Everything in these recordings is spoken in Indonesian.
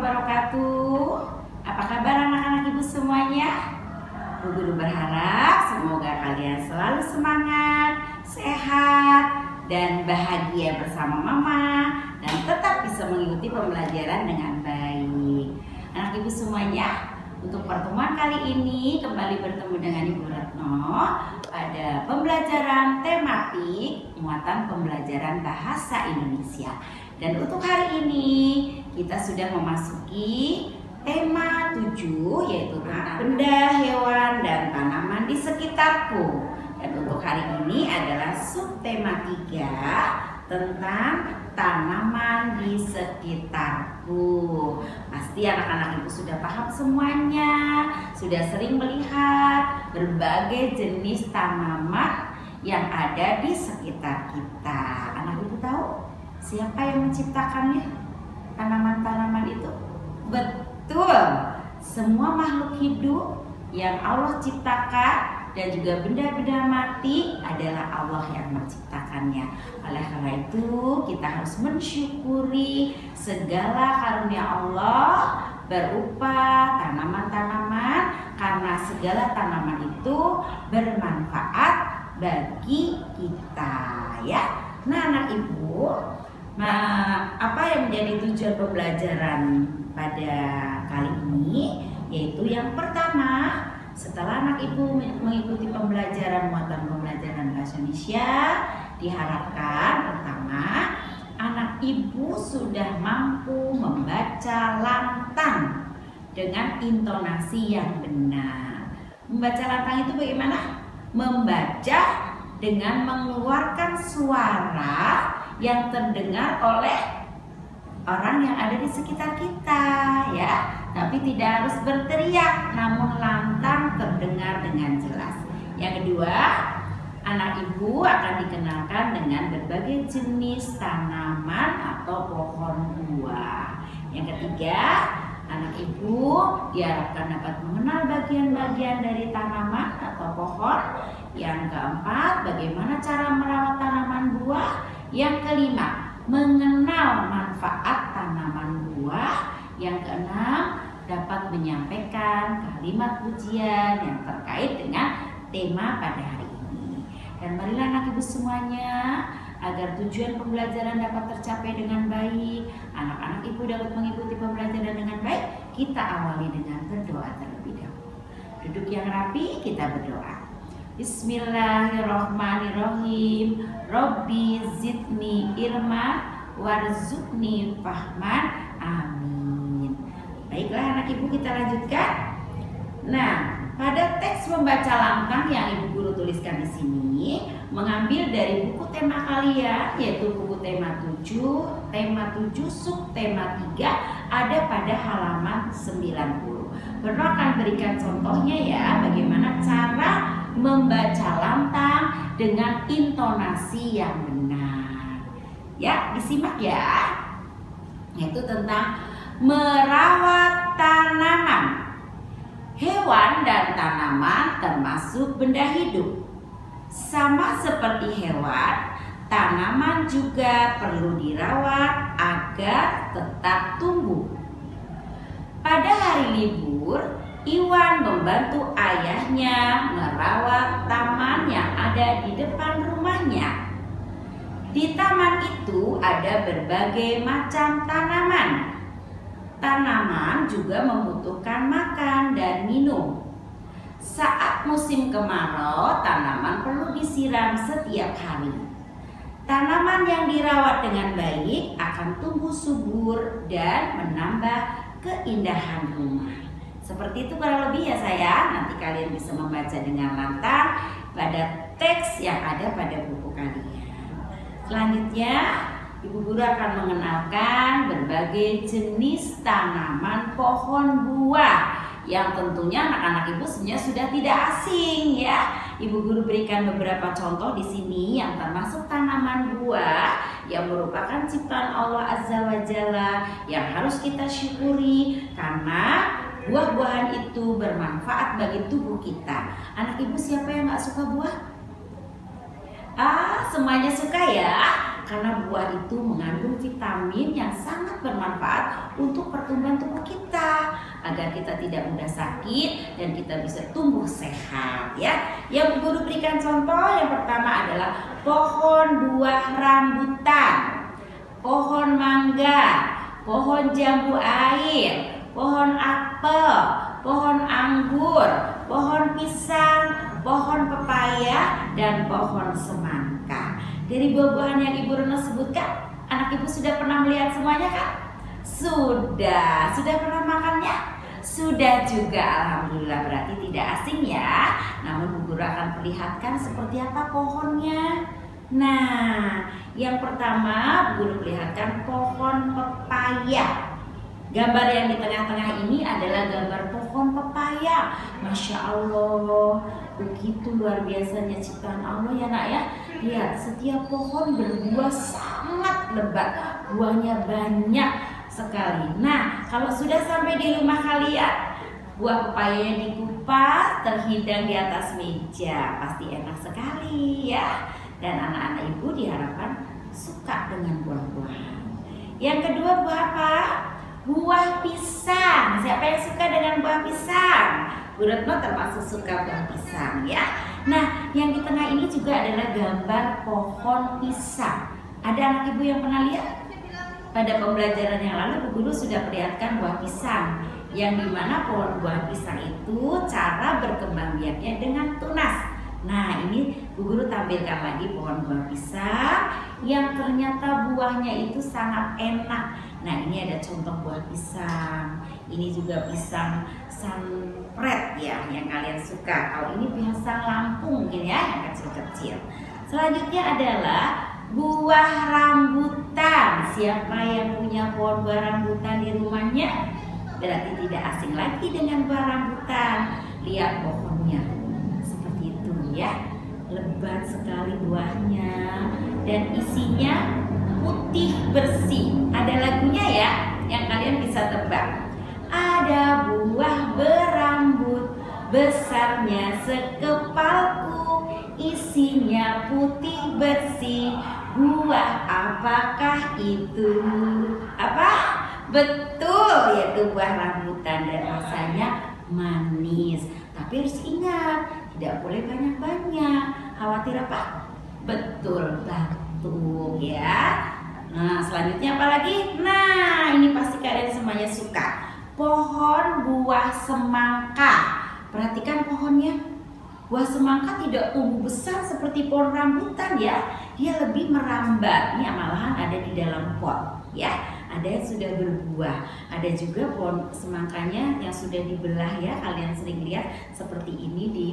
wabarakatuh. Apa kabar anak-anak ibu semuanya? Bu Guru berharap semoga kalian selalu semangat, sehat, dan bahagia bersama mama, dan tetap bisa mengikuti pembelajaran dengan baik. Anak ibu semuanya, untuk pertemuan kali ini kembali bertemu dengan Ibu Retno pada pembelajaran tematik muatan pembelajaran bahasa Indonesia. Dan untuk hari ini kita sudah memasuki tema 7, yaitu tentang benda, hewan, dan tanaman di sekitarku. Dan untuk hari ini adalah subtema 3 tentang tanaman di sekitarku. Pasti anak-anak ibu sudah paham semuanya, sudah sering melihat berbagai jenis tanaman yang ada di sekitar kita. Anak ibu tahu siapa yang menciptakannya? Tanaman-tanaman itu? Betul, semua makhluk hidup yang Allah ciptakan dan juga benda-benda mati adalah Allah yang menciptakannya. Oleh karena itu kita harus mensyukuri segala karunia Allah berupa tanaman-tanaman, karena segala tanaman itu bermanfaat bagi kita, ya. Nah anak ibu, apa yang menjadi tujuan pembelajaran pada kali ini? Yaitu yang pertama, setelah anak ibu mengikuti pembelajaran muatan pembelajaran bahasa Indonesia, diharapkan pertama anak ibu sudah mampu membaca lantang dengan intonasi yang benar. Membaca lantang itu bagaimana? Membaca dengan mengeluarkan suara yang terdengar oleh orang yang ada di sekitar kita, ya. Tapi tidak harus berteriak, namun lantang terdengar dengan jelas. Yang kedua, anak ibu akan dikenalkan dengan berbagai jenis tanaman atau pohon buah. Yang ketiga, anak ibu diharapkan dapat mengenal bagian-bagian dari tanaman atau pohon. Yang keempat, bagaimana cara merawat tanaman buah. Yang kelima, mengenal manfaat tanaman buah. Yang keenam, dapat menyampaikan kalimat pujian yang terkait dengan tema pada hari ini. Dan marilah anak ibu semuanya, agar tujuan pembelajaran dapat tercapai dengan baik, anak-anak ibu dapat mengikuti pembelajaran dengan baik, kita awali dengan berdoa terlebih dahulu. Duduk yang rapi, kita berdoa. Bismillahirrahmanirrahim. Robbi zidni ilma warzuqni fahman. Amin. Baiklah anak ibu, kita lanjutkan. Nah, pada teks membaca lantang yang ibu guru tuliskan di sini mengambil dari buku tema kalian, yaitu buku tema 7 subtema 3, ada pada halaman 90. Retno akan berikan contohnya ya, bagaimana cara membaca lantang dengan intonasi yang benar. Ya, disimak ya. Yaitu tentang merawat tanaman. Hewan dan tanaman termasuk benda hidup. Sama seperti hewan, tanaman juga perlu dirawat agar tetap tumbuh. Pada hari libur, Iwan membantu ayahnya merawat taman yang ada di depan rumahnya. Di taman itu ada berbagai macam tanaman. Tanaman juga membutuhkan makan dan minum. Saat musim kemarau, tanaman perlu disiram setiap hari. Tanaman yang dirawat dengan baik akan tumbuh subur dan menambah keindahan rumah. Seperti itu kurang lebih ya sayang. Nanti kalian bisa membaca dengan lantang pada teks yang ada pada buku kalian. Selanjutnya, Ibu Guru akan mengenalkan berbagai jenis tanaman pohon buah yang tentunya anak-anak ibu sebenarnya sudah tidak asing ya. Ibu Guru berikan beberapa contoh di sini yang termasuk tanaman buah yang merupakan ciptaan Allah Azza wa Jalla yang harus kita syukuri karena buah-buahan itu bermanfaat bagi tubuh kita. Anak ibu siapa yang gak suka buah? Semuanya suka ya. karena buah itu mengandung vitamin yang sangat bermanfaat untuk pertumbuhan tubuh kita agar kita tidak mudah sakit dan kita bisa tumbuh sehat ya. Yang Guru berikan contoh yang pertama adalah pohon buah rambutan, pohon mangga, pohon jambu air, pohon apel, pohon anggur, pohon pisang, pohon pepaya, dan pohon semangka. Dari buah-buahan yang Ibu Rono sebutkan, anak Ibu sudah pernah melihat semuanya kan? Sudah pernah makannya? Sudah juga, alhamdulillah, berarti tidak asing ya. Namun Bu Guru akan perlihatkan seperti apa pohonnya. Nah, yang pertama Bu Guru perlihatkan pohon pepaya. Gambar yang di tengah-tengah ini adalah gambar pohon pepaya. Masya Allah, begitu luar biasanya ciptaan Allah ya nak ya. Lihat, setiap pohon berbuah sangat lebat, buahnya banyak sekali. Nah, kalau sudah sampai di rumah kalian, buah pepayanya dikupas, terhidang di atas meja, pasti enak sekali ya. Dan anak-anak Ibu diharapkan suka dengan buah-buahan. Yang kedua, buah apa? Buah pisang. Siapa yang suka dengan buah pisang? Bu Retno termasuk suka buah pisang ya. Nah, yang di tengah ini juga adalah gambar pohon pisang. Ada anak Ibu yang pernah lihat? Pada pembelajaran yang lalu Bu Guru sudah perlihatkan buah pisang, yang dimana pohon buah pisang itu cara berkembang biaknya dengan tunas. Nah, ini Bu Guru tampilkan lagi pohon buah pisang yang ternyata buahnya itu sangat enak. Nah, ini ada contoh buah pisang. Ini juga pisang sanpret ya, yang kalian suka. Kalau ini pisang Lampung mungkin ya, yang kecil-kecil. Selanjutnya adalah buah rambutan. Siapa yang punya pohon buah rambutan di rumahnya? Berarti tidak asing lagi dengan buah rambutan. Lihat pohonnya seperti itu ya, lebat sekali buahnya dan isinya putih bersih. Ada lagunya ya yang kalian bisa tebak. Ada buah berambut, besarnya sekepalku, isinya putih bersih. Buah apakah itu? Apa? Betul, yaitu buah rambutan dan rasanya manis. Tapi harus ingat, tidak boleh banyak-banyak. Khawatir apa? Betul, batuk ya. Nah, selanjutnya apa lagi? Nah, ini pasti kalian semuanya suka. Pohon buah semangka. Perhatikan pohonnya. Buah semangka tidak tumbuh besar seperti pohon rambutan ya. Dia lebih merambat. Ini malahan ada di dalam pot ya. Ada yang sudah berbuah. Ada juga pohon semangkanya yang sudah dibelah ya. Kalian sering lihat seperti ini di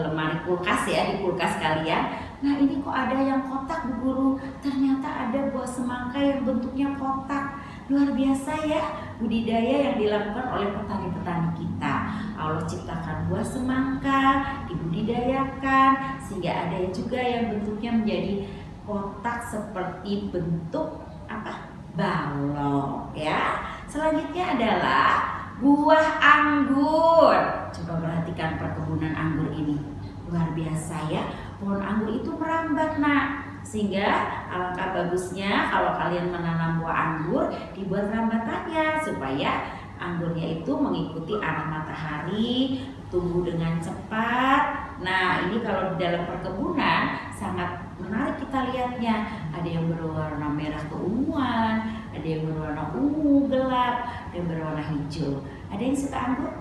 lemari kulkas ya, di kulkas kalian. Nah, ini kok ada yang kotak Bu Guru? Ternyata ada buah semangka yang bentuknya kotak. Luar biasa ya budidaya yang dilakukan oleh petani-petani kita. Allah ciptakan buah semangka, dibudidayakan sehingga ada juga yang bentuknya menjadi kotak seperti bentuk apa? Balok ya. Selanjutnya adalah buah anggur. Coba perhatikan perkebunan anggur ini. Luar biasa ya. Pohon anggur itu merambat nak. Sehingga alangkah bagusnya kalau kalian menanam buah anggur, dibuat rambatannya supaya anggurnya itu mengikuti arah matahari, tumbuh dengan cepat. Nah, ini kalau di dalam perkebunan sangat menarik kita lihatnya. Ada yang berwarna merah keunguan, ada yang berwarna ungu gelap, ada yang berwarna hijau. Ada yang suka anggur?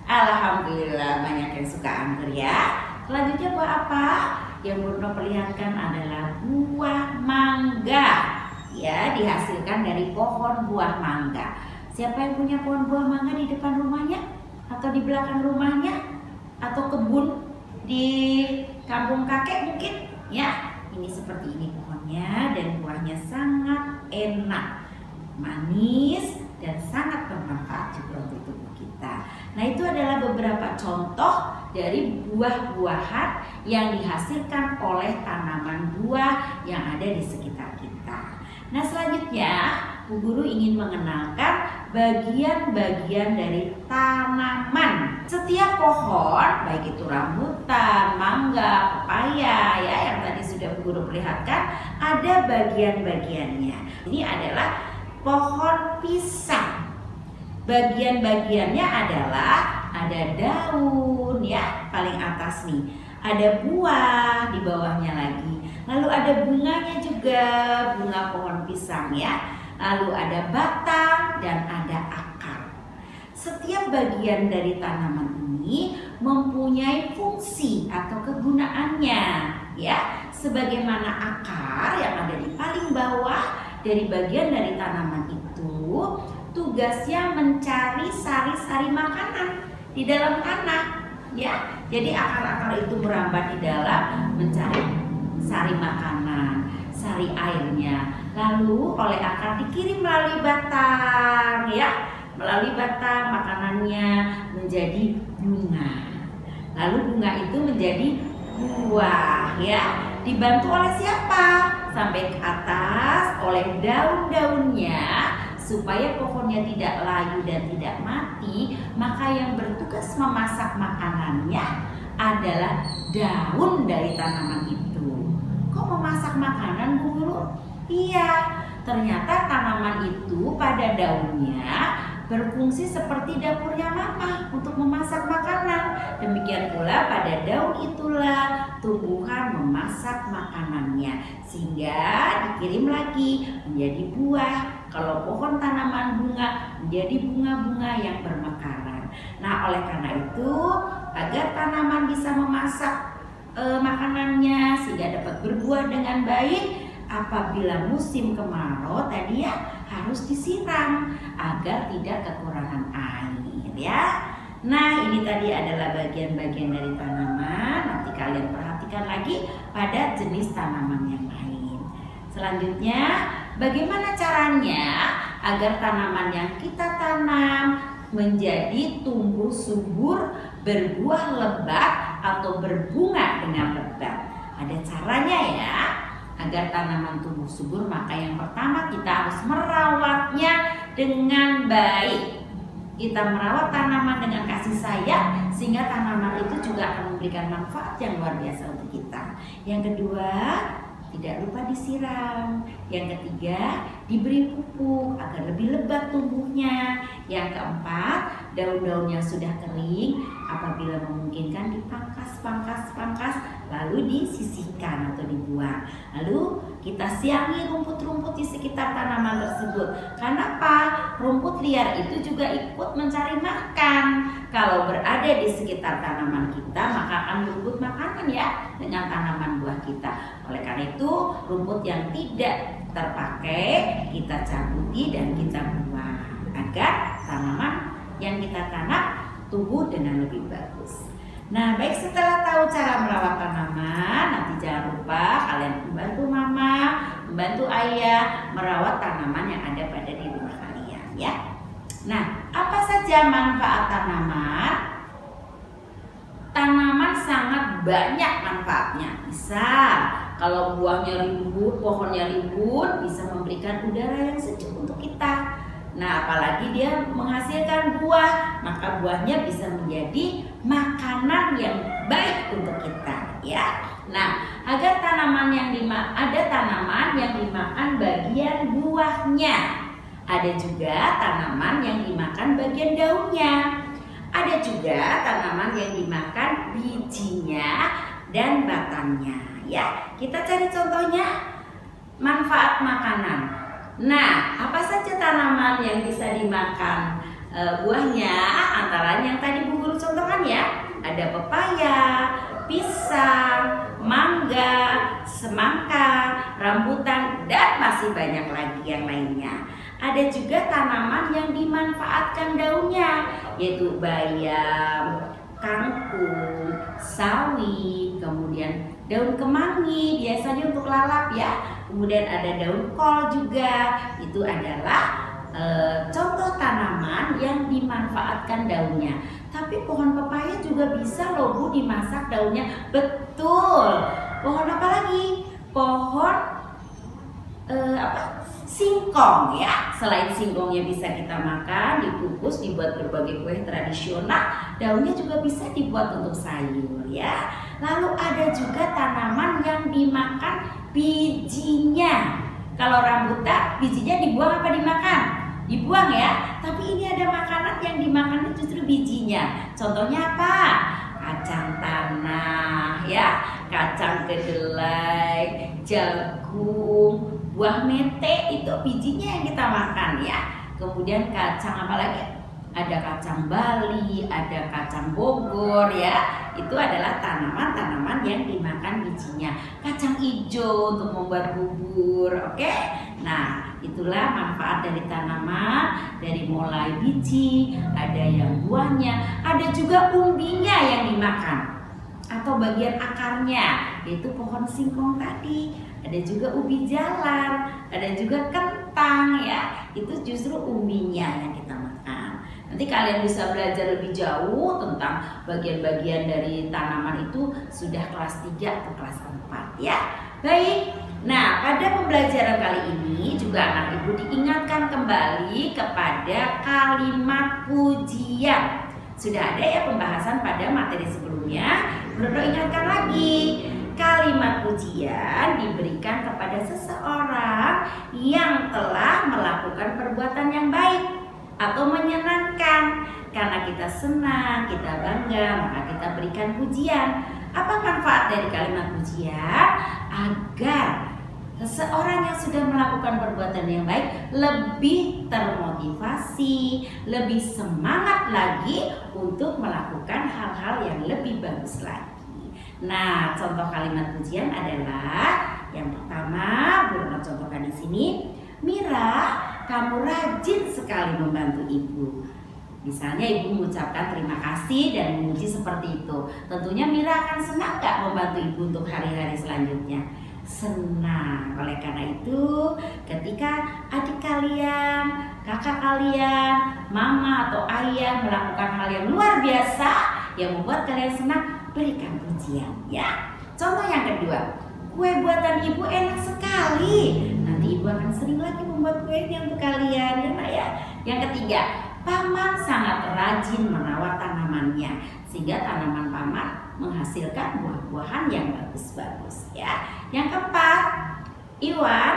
Alhamdulillah banyak yang suka anggur ya. Selanjutnya buah apa? Yang Burno perlihatkan adalah buah mangga. Ya, dihasilkan dari pohon buah mangga. Siapa yang punya pohon buah mangga di depan rumahnya? Atau di belakang rumahnya? Atau kebun di kampung kakek mungkin? Ya, ini seperti ini pohonnya dan buahnya sangat enak, manis dan sangat bermanfaat juga untuk tubuh kita. Nah, itu adalah beberapa contoh dari buah-buahan yang dihasilkan oleh tanaman buah yang ada di sekitar kita. Nah, selanjutnya Bu Guru ingin mengenalkan bagian-bagian dari tanaman. Setiap pohon, baik itu rambutan, mangga, pepaya ya yang tadi sudah Bu Guru perlihatkan, ada bagian-bagiannya. Ini adalah pohon pisang. Bagian-bagiannya adalah ada daun ya, paling atas nih. Ada buah di bawahnya lagi. Lalu ada bunganya juga, bunga pohon pisang ya. Lalu ada batang dan ada akar. Setiap bagian dari tanaman ini mempunyai fungsi atau kegunaannya ya. Sebagaimana akar yang ada di paling bawah dari bagian dari tanaman itu tugasnya mencari sari-sari makanan di dalam tanah ya. Jadi akar-akar itu merambat di dalam mencari sari makanan, sari airnya. Lalu oleh akar dikirim melalui batang ya. Melalui batang makanannya menjadi bunga. Lalu bunga itu menjadi buah ya. Dibantu oleh siapa? Sampai ke atas oleh daun-daunnya. Supaya pohonnya tidak layu dan tidak mati, maka yang bertugas memasak makanannya adalah daun dari tanaman itu. Kok memasak makanan, Bu Guru? Iya, ternyata tanaman itu pada daunnya berfungsi seperti dapurnya mama untuk memasak makanan. Demikian pula pada daun itulah tumbuhan memasak makanannya, sehingga dikirim lagi menjadi buah. Kalau pohon tanaman bunga menjadi bunga-bunga yang bermekaran. Nah, oleh karena itu agar tanaman bisa memasak makanannya sehingga dapat berbuah dengan baik, apabila musim kemarau tadi ya harus disiram agar tidak kekurangan air ya. Nah, ini tadi adalah bagian-bagian dari tanaman. Nanti kalian perhatikan lagi pada jenis tanaman yang lain. Selanjutnya, bagaimana caranya agar tanaman yang kita tanam menjadi tumbuh subur, berbuah lebat atau berbunga dengan lebat? Ada caranya ya. Agar tanaman tumbuh subur, maka yang pertama kita harus merawatnya dengan baik. Kita merawat tanaman dengan kasih sayang sehingga tanaman itu juga akan memberikan manfaat yang luar biasa untuk kita. Yang kedua, tidak lupa disiram. Yang ketiga, diberi pupuk agar lebih lebat tumbuhnya. Yang keempat, daun-daun yang sudah kering apabila memungkinkan dipangkas lalu disisihkan atau dibuang. Lalu kita siangi rumput-rumput di sekitar tanaman tersebut. Kenapa? Rumput liar itu juga ikut mencari makan. Kalau berada di sekitar tanaman kita, maka akan berebut makanan ya dengan tanaman buah kita. Oleh karena itu, rumput yang tidak terpakai kita cabuti dan kita buang agar tanaman yang kita tanam tumbuh dengan lebih bagus. Nah, baik, setelah tahu cara merawat tanaman, nanti jangan lupa kalian membantu mama, membantu ayah merawat tanaman yang ada pada di rumah kalian ya. Nah, apa saja manfaat tanaman? Tanaman sangat banyak manfaatnya. Bisa kalau buahnya rimbun, pohonnya rimbun, bisa memberikan udara yang sejuk untuk kita. Nah, apalagi dia menghasilkan buah, maka buahnya bisa menjadi makanan yang baik untuk kita ya. Nah, agar tanaman yang ada tanaman yang dimakan bagian buahnya. Ada juga tanaman yang dimakan bagian daunnya. Ada juga tanaman yang dimakan bijinya dan batangnya ya. Kita cari contohnya manfaat makanan. Nah, apa saja tanaman yang bisa dimakan buahnya? Antara yang tadi Bu Guru contohkan ya. Ada pepaya, pisang, mangga, semangka, rambutan, dan masih banyak lagi yang lainnya. Ada juga tanaman yang dimanfaatkan daunnya, yaitu bayam, kangkung, sawi, kemudian daun kemangi biasanya untuk lalap ya. Kemudian ada daun kol juga. Itu adalah contoh tanaman yang dimanfaatkan daunnya. Tapi pohon pepaya juga bisa loh Bu dimasak daunnya. Betul. Pohon apa lagi? Pohon singkong ya. Selain singkongnya bisa kita makan, dikukus, dibuat berbagai kue tradisional, daunnya juga bisa dibuat untuk sayur ya. Lalu ada juga tanaman yang dimakan bijinya. Kalau rambutan, bijinya dibuang apa dimakan? Dibuang ya. Tapi ini ada makanan yang dimakan justru bijinya. Contohnya apa? Kacang tanah ya, kacang kedelai, jagung, buah mete, itu bijinya yang kita makan ya. Kemudian kacang apa lagi? Ada kacang Bali, ada kacang Bogor ya. Itu adalah tanaman-tanaman yang dimakan bijinya. Kacang hijau untuk membuat bubur, oke? Nah, itulah manfaat dari tanaman, dari mulai biji, ada yang buahnya, ada juga umbinya yang dimakan atau bagian akarnya, yaitu pohon singkong tadi. Ada juga ubi jalar, ada juga kentang ya. Itu justru umbinya yang kita makan. Nanti kalian bisa belajar lebih jauh tentang bagian-bagian dari tanaman itu sudah kelas 3 atau kelas 4 ya. Baik. Nah, pada pembelajaran kali ini juga anak ibu diingatkan kembali kepada kalimat pujian. Sudah ada ya pembahasan pada materi sebelumnya. Perlu ingatkan lagi, kalimat pujian diberikan kepada seseorang yang telah melakukan perbuatan yang baik atau menyenangkan. Karena kita senang, kita bangga, maka kita berikan pujian. Apa manfaat dari kalimat pujian? Agar seseorang yang sudah melakukan perbuatan yang baik lebih termotivasi, lebih semangat lagi untuk melakukan hal-hal yang lebih bagus lagi. Nah, contoh kalimat pujian adalah yang pertama, Bunda contohkan di sini. Mira, kamu rajin sekali membantu ibu. Misalnya ibu mengucapkan terima kasih dan memuji seperti itu. Tentunya Mira akan senang gak membantu ibu untuk hari-hari selanjutnya? Senang. Oleh karena itu, ketika adik kalian, kakak kalian, mama atau ayah melakukan hal yang luar biasa yang membuat kalian senang, berikan pujian ya. Contoh yang kedua, kue buatan ibu enak sekali. Nanti ibu akan sering lagi membuat kuenya untuk kalian ya Nak ya. Yang ketiga, paman sangat rajin merawat tanamannya sehingga tanaman paman menghasilkan buah-buahan yang bagus-bagus ya. Yang keempat, Iwan,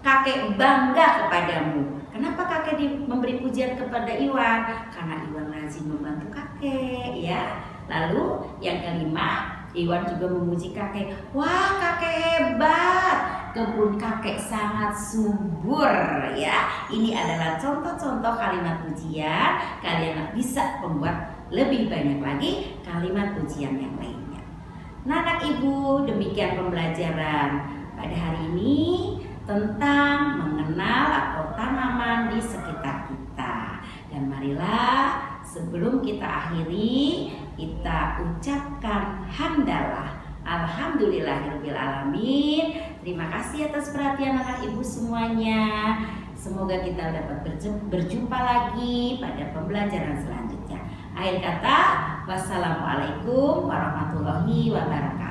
kakek bangga kepadamu. Kenapa kakek memberi pujian kepada Iwan? Karena Iwan rajin membantu kakek ya. Lalu yang kelima, Iwan juga memuji kakek. Wah, kakek hebat. Kebun kakek sangat subur ya. Ini adalah contoh-contoh kalimat pujian. Kalian bisa membuat lebih banyak lagi kalimat pujian yang lainnya. Nah, anak ibu, demikian pembelajaran pada hari ini tentang mengenal atau tanaman di sekitar kita. Dan marilah sebelum kita akhiri, kita ucapkan hamdalah. Alhamdulillahirabbil alamin. Terima kasih atas perhatian anak ibu semuanya. Semoga kita dapat berjumpa lagi pada pembelajaran selanjutnya. Akhir kata, wassalamualaikum warahmatullahi wabarakatuh.